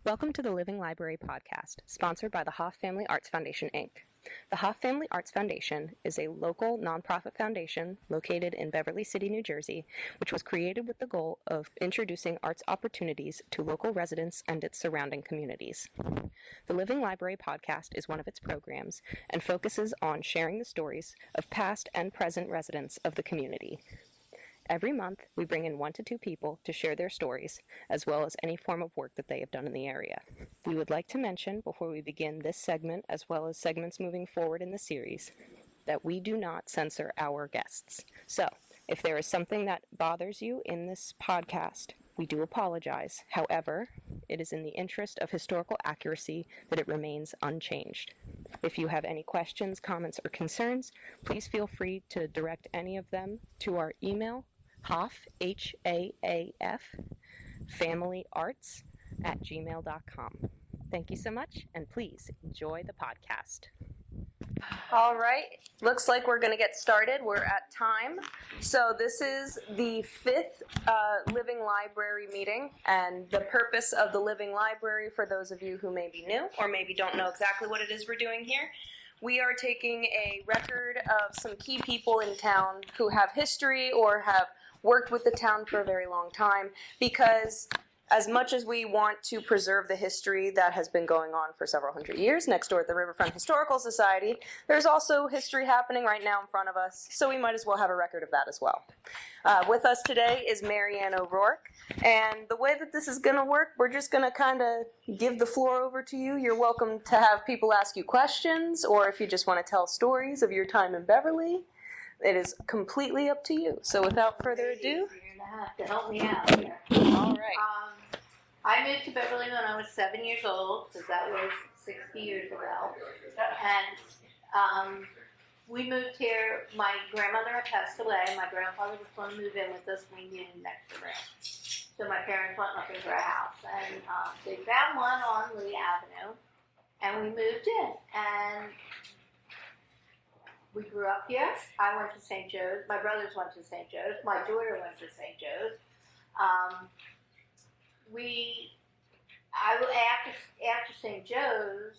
Welcome to the Living Library podcast, sponsored by the Hoff Family Arts Foundation, Inc. The Hoff Family Arts Foundation is a local nonprofit foundation located in Beverly City, New Jersey, which was created with the goal of introducing arts opportunities to local residents and its surrounding communities. The Living Library podcast is one of its programs and focuses on sharing the stories of past and present residents of the community. Every month, we bring in 1 to 2 people to share their stories, as well as any form of work that they have done in the area. We would like to mention, before we begin this segment, as well as segments moving forward in the series, that we do not censor our guests. So, if there is something that bothers you in this podcast, we do apologize. However, it is in the interest of historical accuracy that it remains unchanged. If you have any questions, comments, or concerns, please feel free to direct any of them to our email, Hoff, H-A-A-F, familyarts@gmail.com. Thank you so much, and please enjoy the podcast. All right, looks like we're going to get started. We're at time. So this is the 5th Living Library meeting, and the purpose of the Living Library, for those of you who may be new or maybe don't know exactly what it is we're doing here, we are taking a record of some key people in town who have history or have worked with the town for a very long time, because as much as we want to preserve the history that has been going on for several hundred years next door at the Riverfront Historical Society, there's also history happening right now in front of us, so we might as well have a record of that as well. With us today is Marianne O'Rourke, and the way that this is going to work, we're just going to kind of give the floor over to you. You're welcome to have people ask you questions, or if you just want to tell stories of your time in Beverly, it is completely up to you. So without further ado, you're going to have to help me out here. All right. I moved to Beverly when I was 7 years old, because that was 60 years ago. And we moved here. My grandmother had passed away. My grandfather was going to move in with us. We needed an extra room. So my parents went looking for a house. And they found one on Lee Avenue. And we moved in. And we grew up here. I went to St. Joe's. My brothers went to St. Joe's. My daughter went to St. Joe's. After St. Joe's,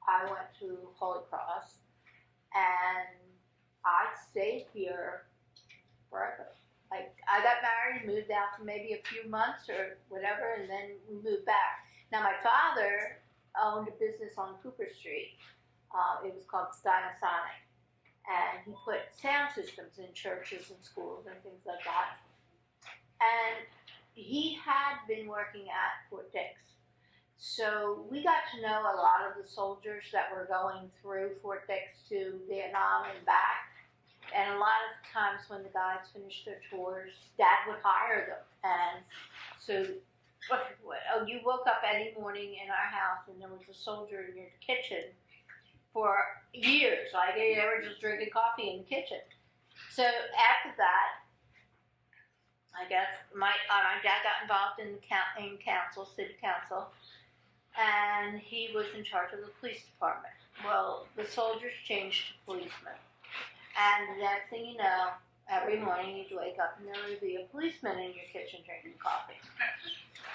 I went to Holy Cross, and I stayed here forever. Like, I got married, moved out for maybe a few months or whatever, and then we moved back. Now, my father owned a business on Cooper Street. It was called Sonic, and he put sound systems in churches and schools and things like that. And he had been working at Fort Dix. So we got to know a lot of the soldiers that were going through Fort Dix to Vietnam and back. And a lot of times when the guys finished their tours, Dad would hire them. And so you woke up any morning in our house and there was a soldier in your kitchen for years. Like, they were just drinking coffee in the kitchen. So after that, I guess my dad got involved in council, city council, and he was in charge of the police department. Well, the soldiers changed to policemen, and the next thing you know, every morning you'd wake up and there would be a policeman in your kitchen drinking coffee.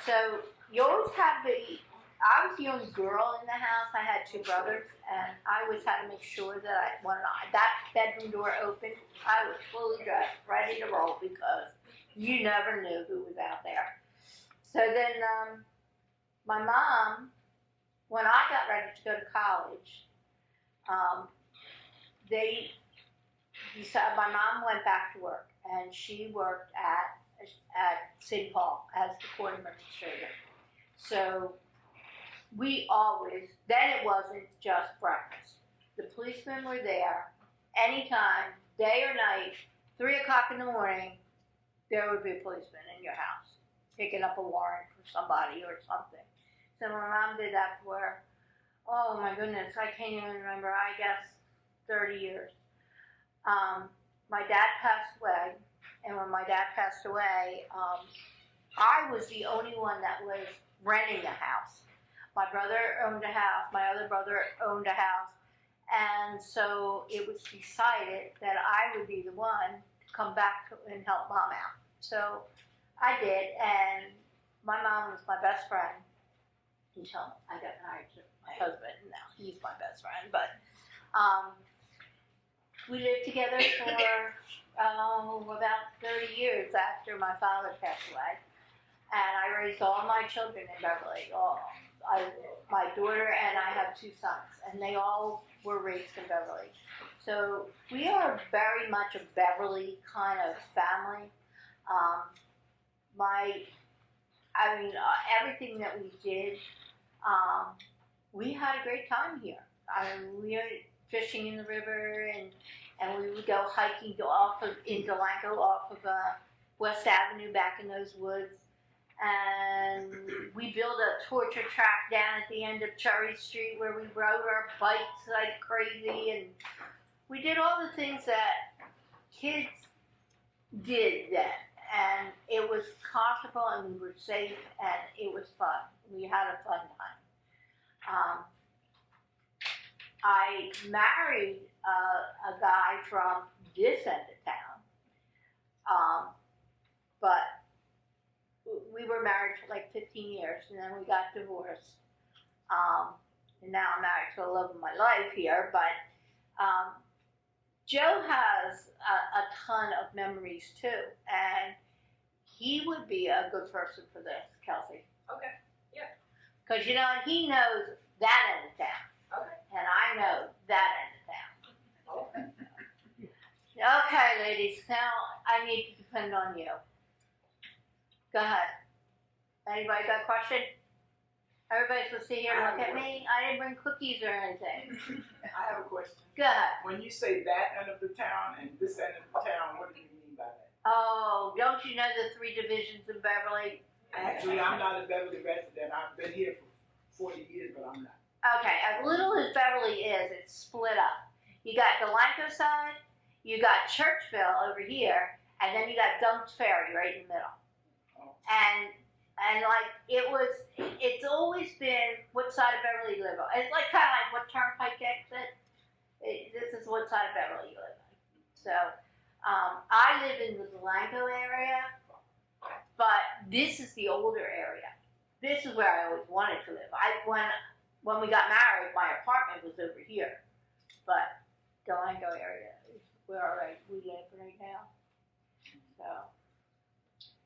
So you always had I was the only girl in the house. I had 2 brothers, and I always had to make sure that when that bedroom door opened, I was fully dressed, ready to roll, because you never knew who was out there. So then my mom, when I got ready to go to college, they decided, my mom went back to work, and she worked at City Hall as the court administrator. So we always, then it wasn't just breakfast. The policemen were there anytime, day or night, 3 o'clock in the morning, there would be a policeman in your house picking up a warrant for somebody or something. So my mom did that for, oh my goodness, I can't even remember, I guess 30 years. My dad passed away, and when my dad passed away, I was the only one that was renting a house. My brother owned a house, my other brother owned a house, and so it was decided that I would be the one to come back and help Mom out. So I did, and my mom was my best friend. until I got married to my husband. Now he's my best friend, but we lived together for about 30 years after my father passed away, and I raised all my children in Beverly. My daughter and I have 2 sons, and they all were raised in Beverly. So we are very much a Beverly kind of family. Everything that we did, we had a great time here. We were fishing in the river, and we would go hiking in Delanco off of West Avenue back in those woods. And we built a torture track down at the end of Cherry Street where we rode our bikes like crazy, and we did all the things that kids did then. And it was comfortable, and we were safe, and it was fun. We had a fun time. I married a guy from this end of town, but we were married for like 15 years, and then we got divorced. And now I'm married to the love of my life here, but Joe has a ton of memories too, and he would be a good person for this, Kelsey. Okay, yeah. Because, he knows that end of town. Okay. And I know that end of town. Okay. Okay, ladies, now I need to depend on you. Go ahead. Anybody got a question? Everybody's supposed to sit here and look at me. I didn't bring cookies or anything. I have a question. Go ahead. When you say that end of the town and this end of the town, what do you mean by that? Oh, don't you know the 3 divisions in Beverly? Actually, I'm not a Beverly resident. I've been here for 40 years, but I'm not. Okay, as little as Beverly is, it's split up. You got Delanco side, you got Churchville over here, and then you got Dunk's Ferry right in the middle. Oh. And it's always been what side of Beverly you live on. It's like kind of like what turnpike exit. This is what side of Beverly you live on. So I live in the Delanco area, but this is the older area. This is where I always wanted to live. When we got married, my apartment was over here, but Delanco area is where we live right now. So.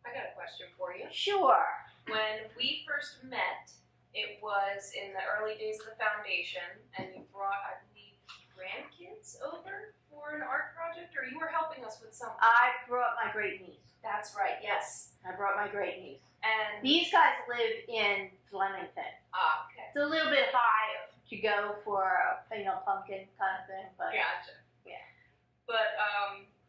I got a question for you. Sure. When we first met, it was in the early days of the foundation, and you brought, I believe, grandkids over for an art project, or you were helping us with something. I brought my great niece. That's right, yes. I brought my great niece. And these guys live in Flemington. Okay. It's a little bit high to go for a pumpkin kind of thing, but gotcha. Yeah. But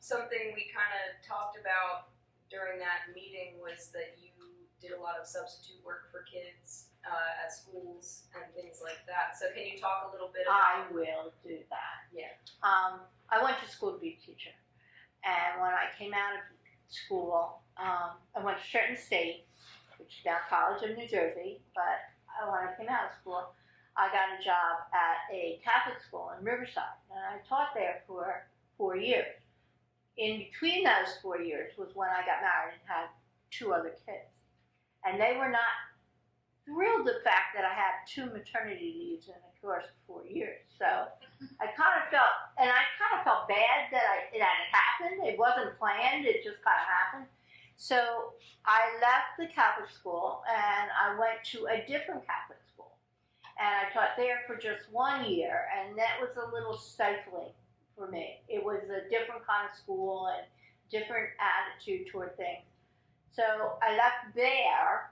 something we kind of talked about during that meeting was that you did a lot of substitute work for kids at schools and things like that. So can you talk a little bit I about... will do that. Yeah. I went to school to be a teacher. And when I came out of school, I went to Trenton State, which is now College of New Jersey. But when I came out of school, I got a job at a Catholic school in Riverside. And I taught there for 4 years. In between those 4 years was when I got married and had 2 other kids. And they were not thrilled the fact that I had 2 maternity leaves in the course of 4 years. So I kind of felt bad that it had happened. It wasn't planned, it just kind of happened. So I left the Catholic school and I went to a different Catholic school. And I taught there for just 1 year, and that was a little stifling for me. It was a different kind of school and different attitude toward things. So I left there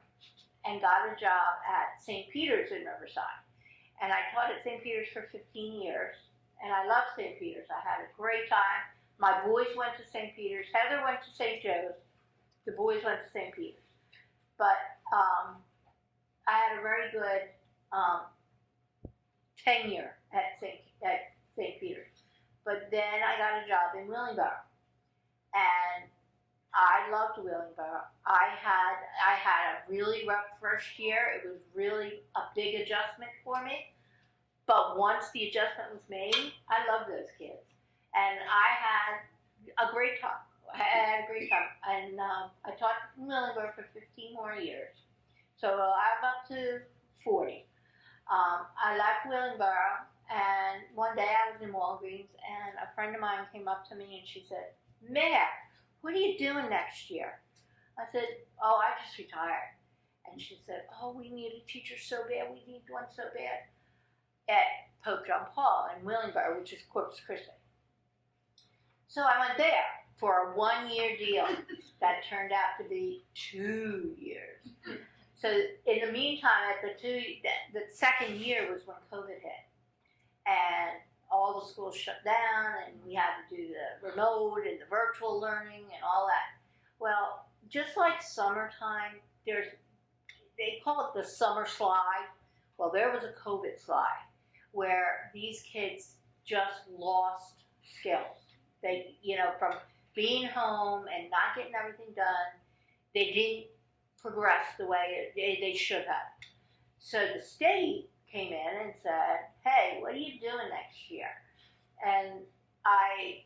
and got a job at St. Peter's in Riverside. And I taught at St. Peter's for 15 years. And I loved St. Peter's. I had a great time. My boys went to St. Peter's. Heather went to St. Joe's. The boys went to St. Peter's. But I had a very good tenure at St. Peter's. But then I got a job in Willingboro, and I loved Willingboro. I had a really rough first year. It was really a big adjustment for me. But once the adjustment was made, I loved those kids, and I had a great time. And I taught in Willingboro for 15 more years. So I'm up to 40. I left Willingboro, and one day I was in Walgreens, and a friend of mine came up to me and she said, "Mayor, what are you doing next year?" I said, "Oh, I just retired." And she said, "Oh, we need a teacher so bad. We need one so bad." At Pope John Paul in Willingboro, which is Corpus Christi. So I went there for a 1-year deal that turned out to be 2 years. So in the meantime, the second year was when COVID hit, and all the schools shut down, and we had to do the remote and the virtual learning and all that. Well, just like summertime, they call it the summer slide. Well, there was a COVID slide where these kids just lost skills. They, from being home and not getting everything done, they didn't progress the way they should have. So the state came in and said, "Hey, what are you doing next year?" And I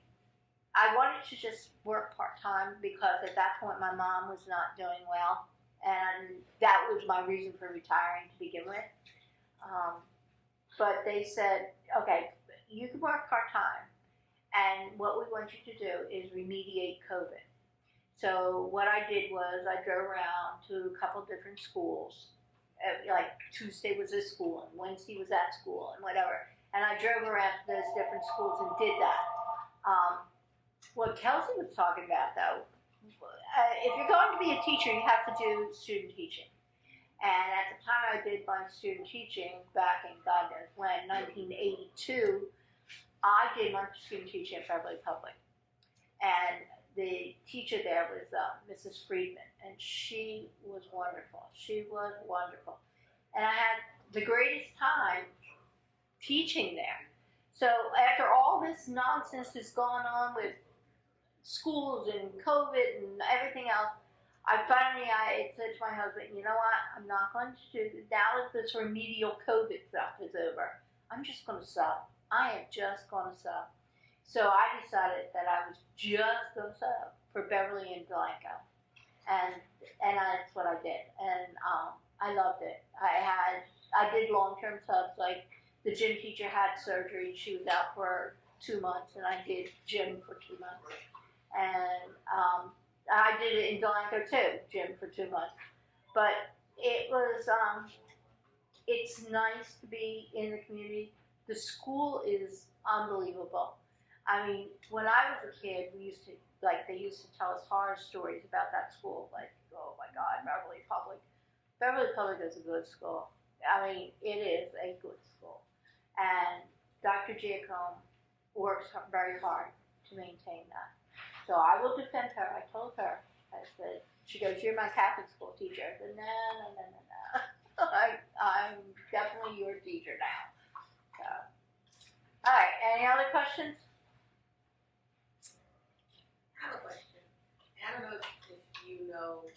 wanted to just work part-time because at that point my mom was not doing well, and that was my reason for retiring to begin with. But they said, "Okay, you can work part-time, and what we want you to do is remediate COVID." So what I did was I drove around to a couple different schools. Like Tuesday was this school, and Wednesday was that school, and whatever. And I drove around to those different schools and did that. What Kelsey was talking about, though, if you're going to be a teacher, you have to do student teaching. And at the time I did my student teaching back in God knows when, 1982, I did my student teaching at Beverly Public. And the teacher there was Mrs. Friedman, and she was wonderful. She was wonderful. And I had the greatest time teaching there. So after all this nonsense that's gone on with schools and COVID and everything else, I said to my husband, "You know what, I'm not going to do this. Now that this remedial COVID stuff is over, I'm just going to sub. I am just going to sub." So I decided that I was just going to sub for Beverly and Blanco. And that's what I did. And I loved it. I did long-term subs, like the gym teacher had surgery. She was out for 2 months, and I did gym for 2 months. And I did it in Blanco too, gym for 2 months. But it was, it's nice to be in the community. The school is unbelievable. I mean, when I was a kid, they used to tell us horror stories about that school. Like, oh my God, Beverly Public. Beverly Public is a good school. I mean, it is a good school. And Dr. Giacomo works very hard to maintain that. So I will defend her. I told her, I said, she goes, "You're my Catholic school teacher." I said, no. I'm definitely your teacher now. So, all right, any other questions? I have a question. I don't know if you know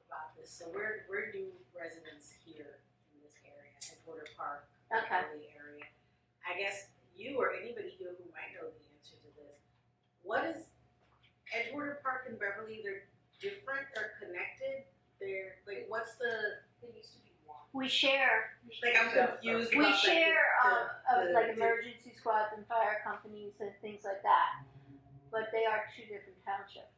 about this. So we're new residents here in this area, Edgewater Park, Beverly area. I guess you or anybody here who might know the answer to this. What is Edgewater Park and Beverly? They're different or connected? They're like, what's the? They used to be one. We share. Like I'm confused. We about share like the emergency squads and fire companies and things like that. But they are two different townships.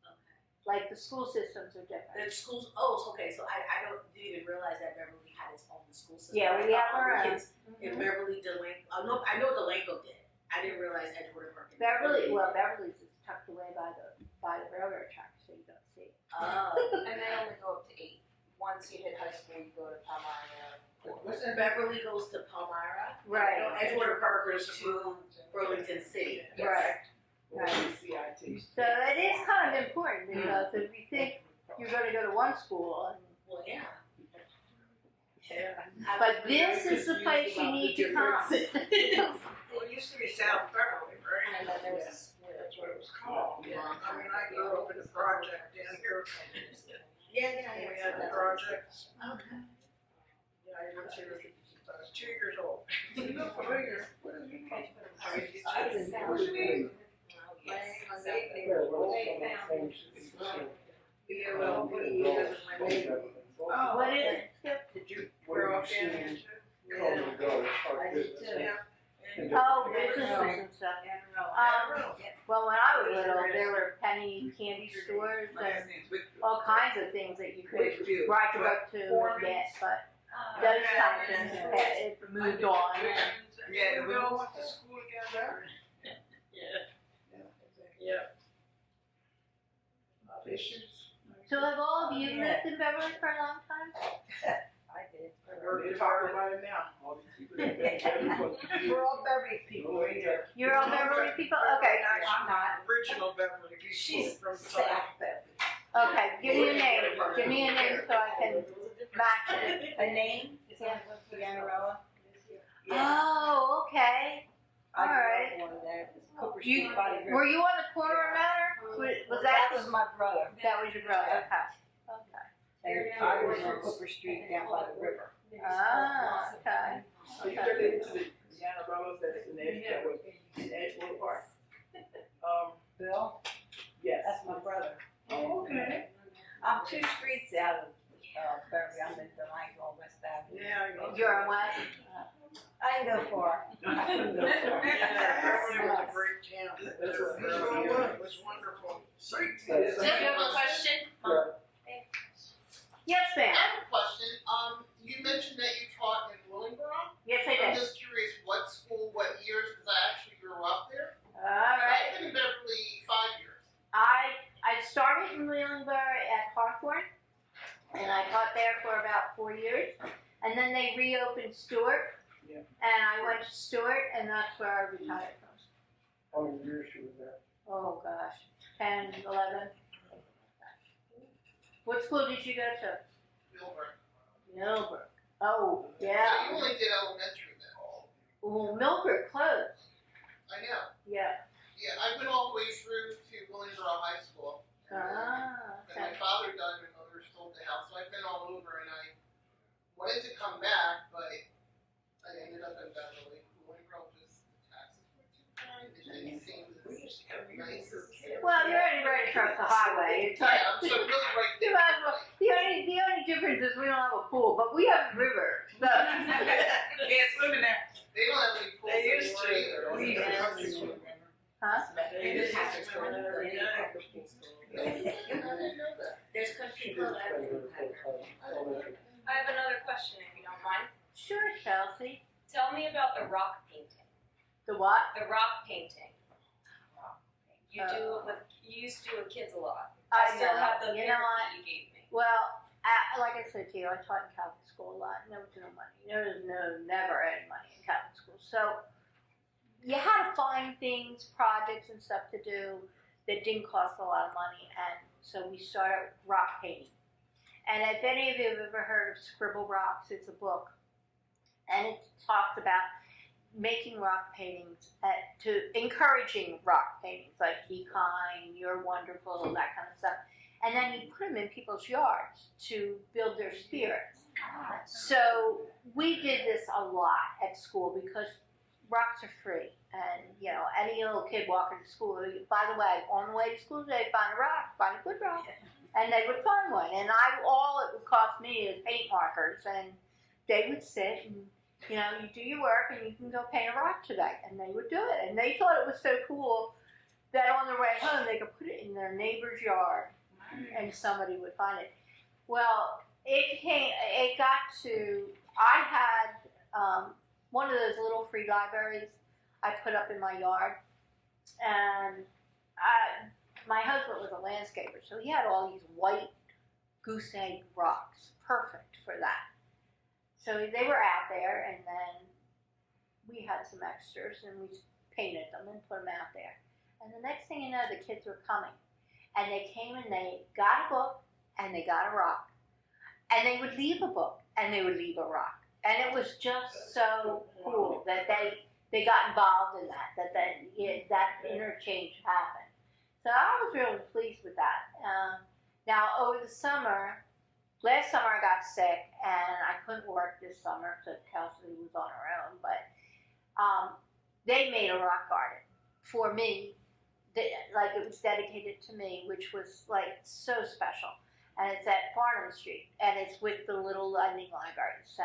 Okay. Like the school systems are different. The schools. Oh, okay. So I didn't even realize that Beverly had its own school system. Yeah, we have our own. In Beverly, Delanco. No, I know Delanco did. I didn't realize Edgewater Park. Beverly's is tucked away by the railroad tracks, so you don't see. Oh. And they only go up to 8. Once you hit high school, you go to Palmyra. Beverly goes to Palmyra. Right. Edgewater Park goes to Burlington City. Yes. Right. CIT. So it is kind of important because if you think you're going to go to one school, Well, yeah. but this is the place you need to come. Well, it used to be South Beverly, right? And then there was a split. That's what it was called. I mean, I grew up in the project down here. Yeah. We had the projects. Okay. Yeah, I lived here since I was 2 years old. You look familiar. What do you mean? What do you mean? What is it, Skip? Did you, where grew up in there too. Call my daughter, I our did business. too. Yeah. Oh, businesses and stuff. Amarillo. Well, when I was little, there were penny candy stores My last and name's Whitfield. all kinds of things that you could Whitfield. ride your boat to and get, but those kind of things, it moved on. Yeah, we all went to school together. Yeah. Fishes. So have all of you lived in Beverly for a long time? I did. We're talking about it now. All these people that been together for We're all Beverly people right here. You're all Beverly people? Okay. I'm not. Original Beverly people. She's from South Beverly. Okay, give me a name. Give me a name so I can match it. A name? Is that Marianne? Oh, okay. I grew Alright. up one of that. Cooper You- Street by the river. Were you on the corner of Manor? Was That that, was my brother. that was your brother? Okay. Okay. And I was on Cooper Street down by the river. Ah, okay. Are you related to the Annabellas that's in Edgewood Park? Bill, Yes. that's my brother. Oh, okay. I'm 2 streets out of Beverly. I'm in Delanco, West Avenue. Yeah, I know. You're on what? I didn't go far. I couldn't go far. Beverly was a great town. That's what- It was wonderful. Great Yes. Do you have a question? Yes, I ma'am. have a question. You mentioned that you taught in Willingboro. Yes, I I'm did. just curious what school, what years, because I actually grew up there. All right. I've been in Beverly 5 years. I started in Lelandburg at Hawthorne, and I taught there for about 4 years. And then they reopened Stewart, Yeah. and I went to Stewart, and that's where I retired from. How many years she was there? Oh, gosh, 10, 11. What school did you go to? Milburn. Millbrook. Oh, So yeah. you only did elementary then. Well, Millbrook closed. I know. Yeah. Yeah, I went all the way through to Willingboro High School. Ah, And my okay. father died, my mother sold the house, so I've been all over, and I wanted to come back, but I ended up in Beverly. Willingboro just, the taxes were too high, it didn't seem as nice as. Well, you're already right across the highway. It's like, Yeah, I'm so really right you there. might as well- the only difference is we don't have a pool, but we have a river. So. Can't swim in there. They don't have any pools They used anymore to. either. We used to country swim. Huh? There's country Swim school. every day. I didn't know that. There's She country did club spend her everywhere. full time. I have another question if you don't mind. Sure, Chelsea. Tell me about the rock painting. The what? The rock painting. You used to do it with kids a lot. I still have the You paper know what? that you gave me. Well, like I said to you, I taught in Catholic school a lot. There was no money. There was never any money in Catholic school. So you had to find things, projects and stuff to do that didn't cost a lot of money. And so we started rock painting. And if any of you have ever heard of Scribble Rocks, it's a book. And it talks about making rock paintings, encouraging rock paintings, like be kind, you're wonderful, that kind of stuff. And then you put them in people's yards to build their spirits. So we did this a lot at school because rocks are free. And, you know, any little kid walking to school, by the way, on the way to school today, find a rock, find a good rock. And they would find one. And all it would cost me is paint markers. And they would sit and, you know, you do your work and you can go paint a rock today. And they would do it. And they thought it was so cool that on their way home they could put it in their neighbor's yard and somebody would find it. Well, it got to, I had one of those little free libraries I put up in my yard. And my husband was a landscaper, so he had all these white goose egg rocks, perfect for that. So they were out there, and then we had some extras, and we painted them and put them out there. And the next thing you know, the kids were coming. And they came and they got a book, and they got a rock. And they would leave a book, and they would leave a rock. And it was just so cool that they got involved in that interchange happened. So I was really pleased with that. Now, over the summer, last summer I got sick, and I couldn't work this summer because Kelsey was on her own, but they made a rock garden for me, like it was dedicated to me, which was like so special. And it's at Farnham Street, and it's with the little lending library. So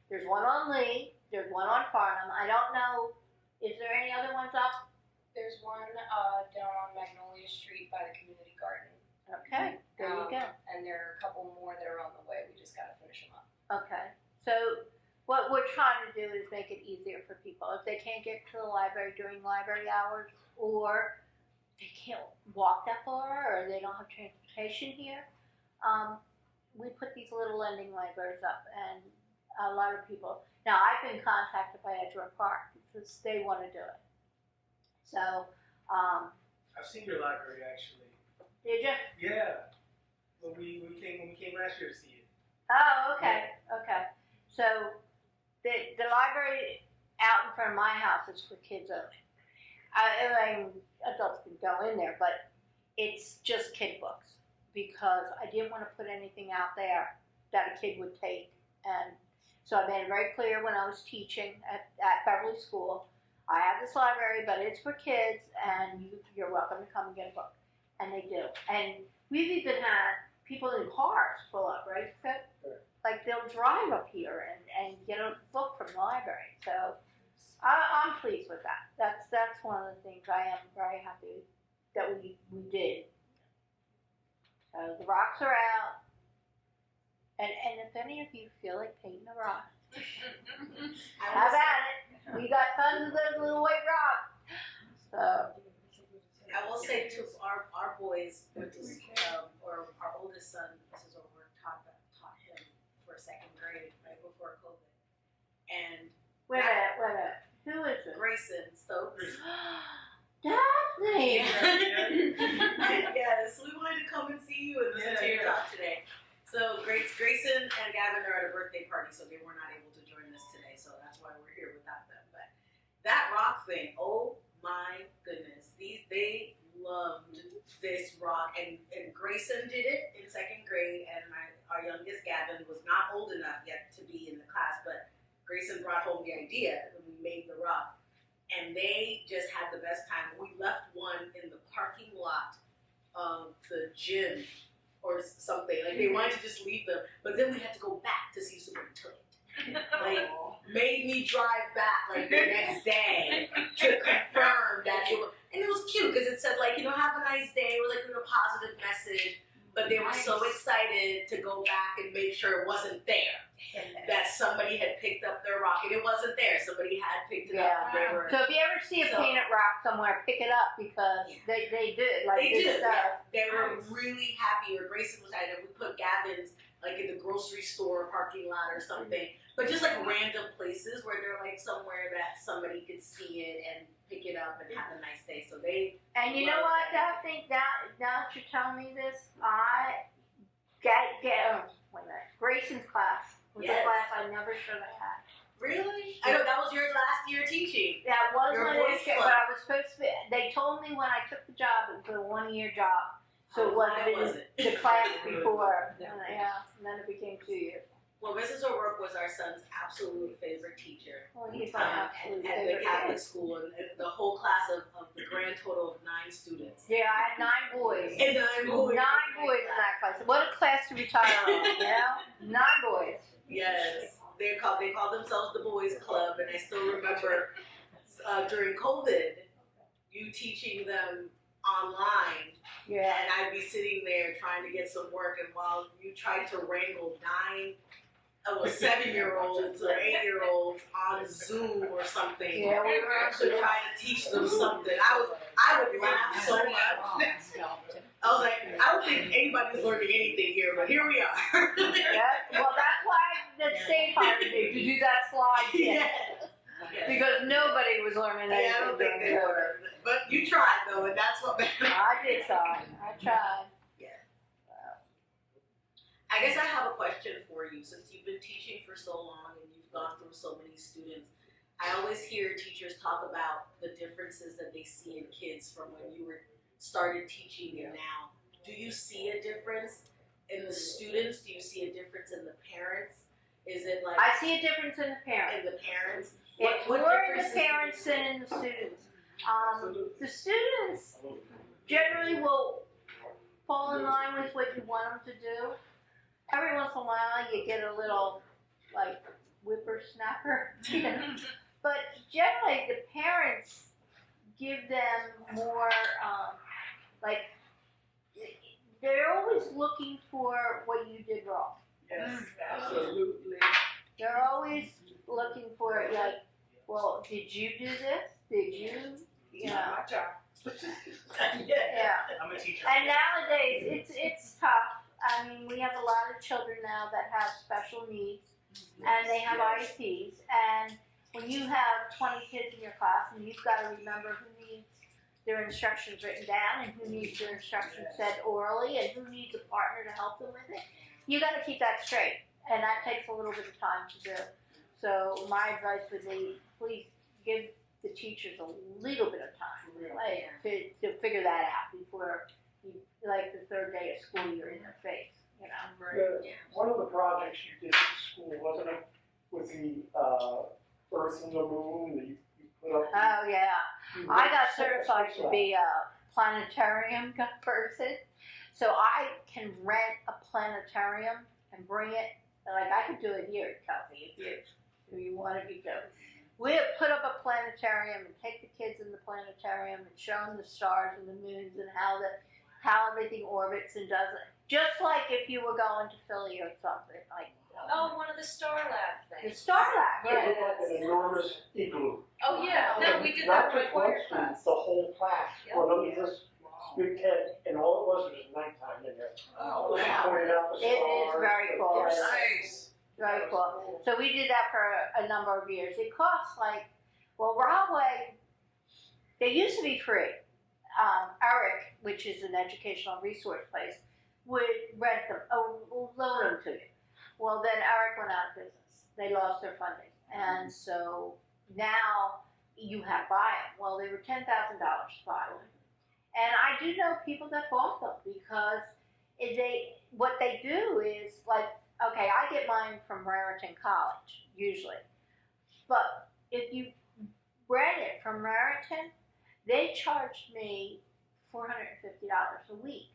There's one on Lee. There's one on Farnham. I don't know. Is there any other ones up? There's one down on Magnolia Street by the community garden. Okay, there you go. And there are a couple more that are on the way. We just gotta finish them up. Okay, so what we're trying to do is make it easier for people. If they can't get to the library during library hours, or they can't walk that far, or they don't have transportation here, we put these little lending libraries up, and a lot of people. Now, I've been contacted by Edgewood Park because they want to do it. So, I've seen your library actually. did you? Yeah. When we came last year to see it. Oh, okay, okay. So, the library out in front of my house is for kids only. I mean, adults can go in there, but it's just kid books because I didn't want to put anything out there that a kid would take. And so I made it very clear when I was teaching at Beverly School, I have this library, but it's for kids, and you're welcome to come and get a book. And they do. And we've even had people in cars pull up, right? Like they'll drive up here and get a book from the library. So I'm pleased with that. That's one of the things I am very happy that we did. So the rocks are out. And if any of you feel like painting a rock, have at it. We got tons of those little white rocks. So I will say too, our boys went to or our oldest son, Mrs. O'Rourke, taught him for second grade right before COVID. And wait a minute. Who is it? Grayson Stokes. Daphne! Yes, we wanted to come and see you and listen to your talk today. So Grayson and Gavin are at a birthday party, so they were not able to join us today. So that's why we're here without them. But that rock thing, oh my goodness, they loved this rock, and Grayson did it in second grade, and our youngest Gavin was not old enough yet to be in the class, but Grayson brought home the idea, and we made the rock, and they just had the best time. We left one in the parking lot of the gym or something. Like they wanted to just leave them, but then we had to go back to see if somebody took it. Like made me drive back like the next day to confirm that it was, and it was cute because it said like, have a nice day. It was like a positive message, but they were so excited to go back and make sure it wasn't there. That somebody had picked up their rock, and it wasn't there. Somebody had picked it up. And they were, so if you ever see a painted rock somewhere, pick it up because they did. Like they did. Stuff. They were really happy. Or Grayson was excited. We put Gavin's like in the grocery store parking lot or something, but just like random places where they're like somewhere that somebody could see it and pick it up and have a nice day. So they. And you know what? I think now that you're telling me this, I get wait a minute. Grayson's class. Was a class I never should have had. Really? I know that was your last year teaching. That was your when voice it, but I was supposed to be, they told me when I took the job it was a 1-year job. So it wasn't the class before. And then it became 2 years. Well, Mrs. O'Rourke was our son's absolute favorite teacher. Well, he's my absolute at favorite. The Catholic school, and the whole class of the grand total of 9 students. Yeah, I had 9 boys. And 9 boys. 9 boys in that class. What a class to retire on, 9 boys. Yes, they called themselves the Boys Club, and I still remember during COVID, you teaching them online, and I'd be sitting there trying to get some work, and while you tried to wrangle 7-year-olds or 8-year-olds on Zoom or something, we were to try to teach them something, I would laugh so much. I was like, I don't think anybody's learning anything here, but here we are. Well, that's why the state hired me to do that slide. Yes. Because nobody was learning anything. I don't think they were. But you tried though, and that's what matters. I did try. I tried. Yeah. I guess I have a question for you. Since you've been teaching for so long and you've gone through so many students, I always hear teachers talk about the differences that they see in kids from when you started teaching and now. Do you see a difference in the students? Do you see a difference in the parents? Is it like I see a difference in the parents. In the parents? It's more in the parents than in the students. The students generally will fall in line with what you want them to do. Every once in a while, you get a little like whipper whippersnapper, you know. But generally, the parents give them more, like, they're always looking for what you did wrong. Yes, absolutely. They're always looking for, like, well, did you do this? Did you know? My job. Yeah. I'm a teacher. And nowadays, it's tough. I mean, we have a lot of children now that have special needs, and they have IEPs. And when you have 20 kids in your class, and you've got to remember who needs their instructions written down, and who needs their instructions said orally, and who needs a partner to help them with it, you got to keep that straight. And that takes a little bit of time to do. So my advice would be, please give the teachers a little bit of time, like, to figure that out before you, like, the third day of school, you're in their face, you know. One of the projects you did at school, wasn't it, was the Earth and the Moon that you put up? Oh, yeah. I got certified to be a planetarium person, so I can rent a planetarium and bring it. Like, I could do it here, Kelsey, if you wanted me to. We have put up a planetarium and take the kids in the planetarium and show them the stars and the moons and how everything orbits and does it. Just like if you were going to Philly or something, like. Oh, one of the Star Lab The things. Star Lab, It right? looked like an enormous igloo. Oh, yeah, no, we did Not that with just one choir student, class. the whole class. Yeah. Well, it was this big tent, and all it was nighttime in there. Oh, She wow. pointed out the It stars. is very cool. Nice. Very cool. So we did that for a number of years. It costs like, well, Broadway, they used to be free. Eric, which is an educational resource place, would rent them, loan them to you. Well, then Eric went out of business. They lost their funding. And so now you have to buy them. Well, they were $10,000 to buy them. And I do know people that bought them because what they do is, like, okay, I get mine from Raritan College, usually. But if you rent it from Raritan, they charged me $450 a week.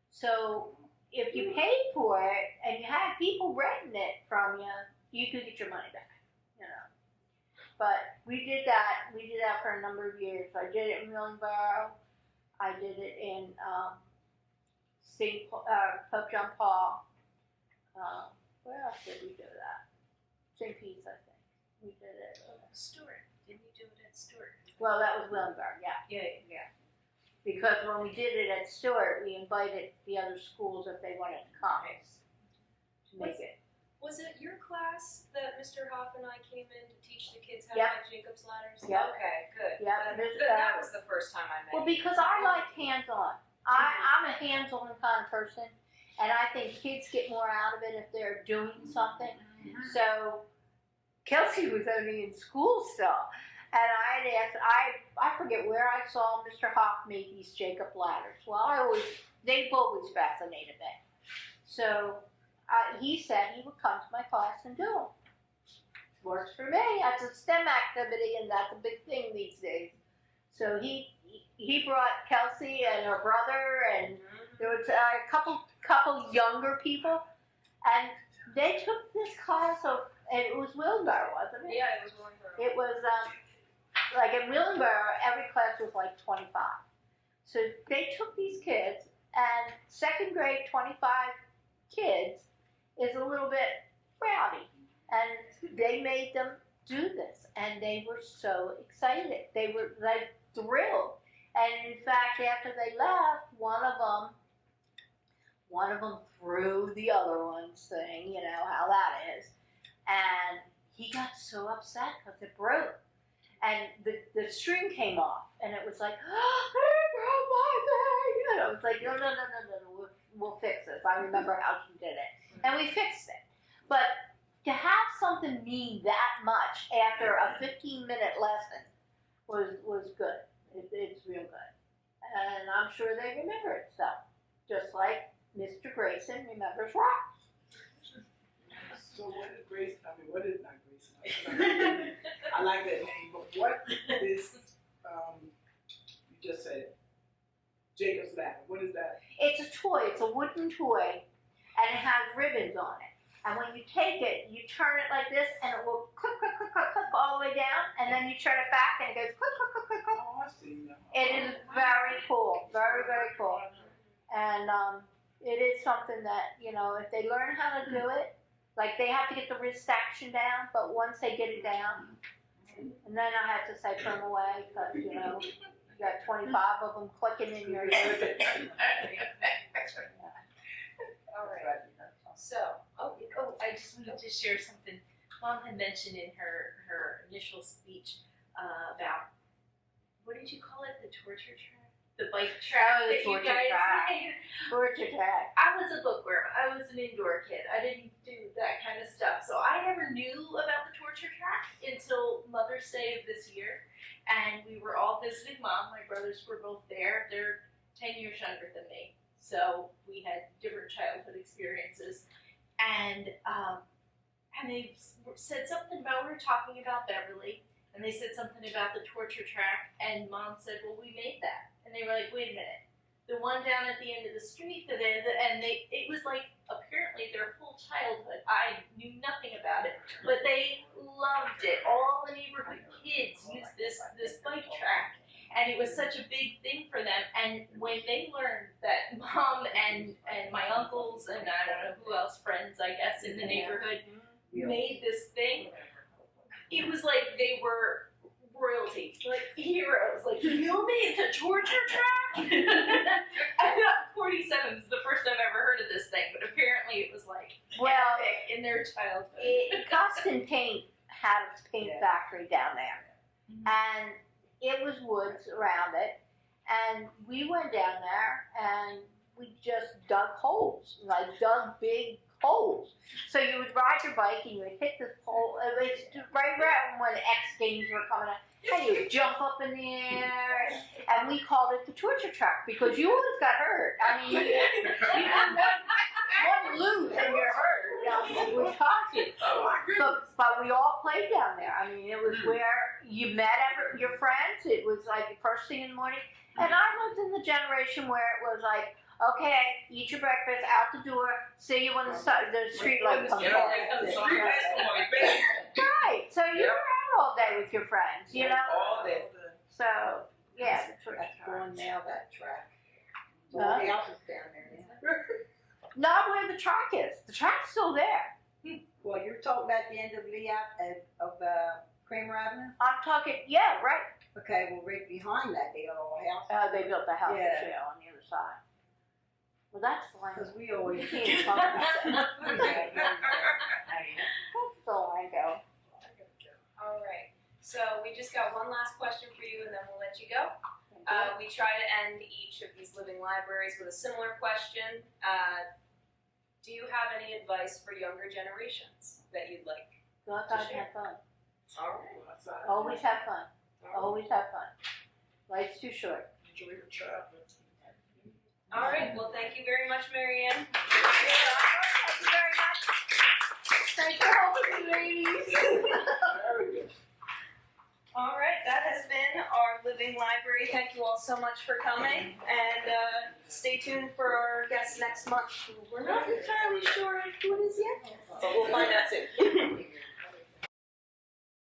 So if you paid for it and you had people renting it from you, you could get your money back, you know. But we did that for a number of years. I did it in Willingboro. I did it in Pope John Paul. Where else did we do that? St. Pete's, I think. We did it. Stewart, didn't you do it at Stewart? Well, that was Willingboro, yeah. Yeah. Because when we did it at Stewart, we invited the other schools if they wanted to come to make it. Was it your class that Mr. Hoff and I came in to teach the kids how Yep. to make Jacob's ladders? Yep. Okay, good. Yep. That was the first time I met Well, you. because I like hands-on. I'm a hands-on kind of person, and I think kids get more out of it if they're doing something. So Kelsey was only in school still, and I had asked, I forget where I saw Mr. Hoff make these Jacob ladders. Well, they've always fascinated me. So he said he would come to my class and do them. Works for me. That's a STEM activity, and that's a big thing these days. So he brought Kelsey and her brother, and there was a couple younger people, and they took this class and it was Willingboro, wasn't it? Yeah, it was Willingboro. It was like in Willingboro, every class was like 25. So they took these kids, and second grade, 25 kids is a little bit rowdy, and they made them do this, and they were so excited. They were like thrilled, and in fact, after they left, one of them threw the other one's thing. You know how that is, and he got so upset because it broke, and the string came off, and it was like, oh, it broke my thing. You know, it's like, no, we'll fix this. I remember how she did it, and we fixed it. But to have something mean that much after a 15-minute lesson was good. It's real good, and I'm sure they remember it. So, just like Mr. Grayson remembers rocks. So what is Grace? I mean, what is not Grayson? I like that name, but what is you just said Jacob's ladder? What is that? It's a toy. It's a wooden toy, and it has ribbons on it. And when you take it, you turn it like this, and it will click, click, click, click, click all the way down, and then you turn it back, and it goes click, click, click, click, click. Oh, I see now. It is very cool, very, very cool. And it is something that, you know, if they learn how to do it, like they have to get the wrist action down, but once they get it down, and then I have to say put them away, because, you know, you got 25 of them clicking in your ear. All right. So, I just wanted to share something. Mom had mentioned in her initial speech about, what did you call it? The torture track? The bike track Oh, the that you torture guys track. made. Torture track. I was a bookworm. I was an indoor kid. I didn't do that kind of stuff. So I never knew about the torture track until Mother's Day of this year. And we were all visiting Mom. My brothers were both there. They're 10 years younger than me. So we had different childhood experiences. And they said something about, we were talking about Beverly, and they said something about the torture track, and Mom said, well, we made that. And they were like, wait a minute, the one down at the end of the street, it was like, apparently their whole childhood, I knew nothing about it, but they loved it. All the neighborhood kids used this bike track. And it was such a big thing for them. And when they learned that Mom and my uncles and I don't know who else, friends I guess in the neighborhood made this thing, it was like they were royalty, like heroes. Like, you made the torture track? I'm not 47, this is the first I've ever heard of this thing, but apparently it was like epic in their childhood. Custom Paint had a paint factory down there. And it was woods around it, and we went down there and we just dug holes, like dug big holes. So you would ride your bike and you would hit this pole, it was right around when X Games were coming up, and you would jump up in the air, and we called it the torture track because you always got hurt. I mean, you had one loop and you're hurt. You know, we taught you. But we all played down there. I mean, it was where you met your friends. It was like the first thing in the morning. And I lived in the generation where it was like, okay, eat your breakfast, out the door, see you when the street light comes on. Right. So you were out all day with your friends, you know? All day. So, yeah. That's going now, that track. Huh? The house is down there now. Not where the track is. The track's still there. Well, you're talking about the end of Kramer Avenue? I'm talking, yeah, right. Okay, well, right behind that big old house. They built the house Yeah. on the other side. Well, that's the line. Because we always You can't talk about that. Yeah. That's the line go. All right, so we just got one last question for you and then we'll let you go. We try to end each of these living libraries with a similar question. Do you have any advice for younger generations that you'd like? Go outside and have fun. All right. Always have fun. Always have fun. Life's too short. Enjoy your childhood. All right, well, thank you very much, Marianne. Thank you very much. Thanks for helping me, ladies. Very good. All right, that has been our living library. Thank you all so much for coming, and stay tuned for our guest next month. We're not entirely sure who it is yet, but we'll find out soon.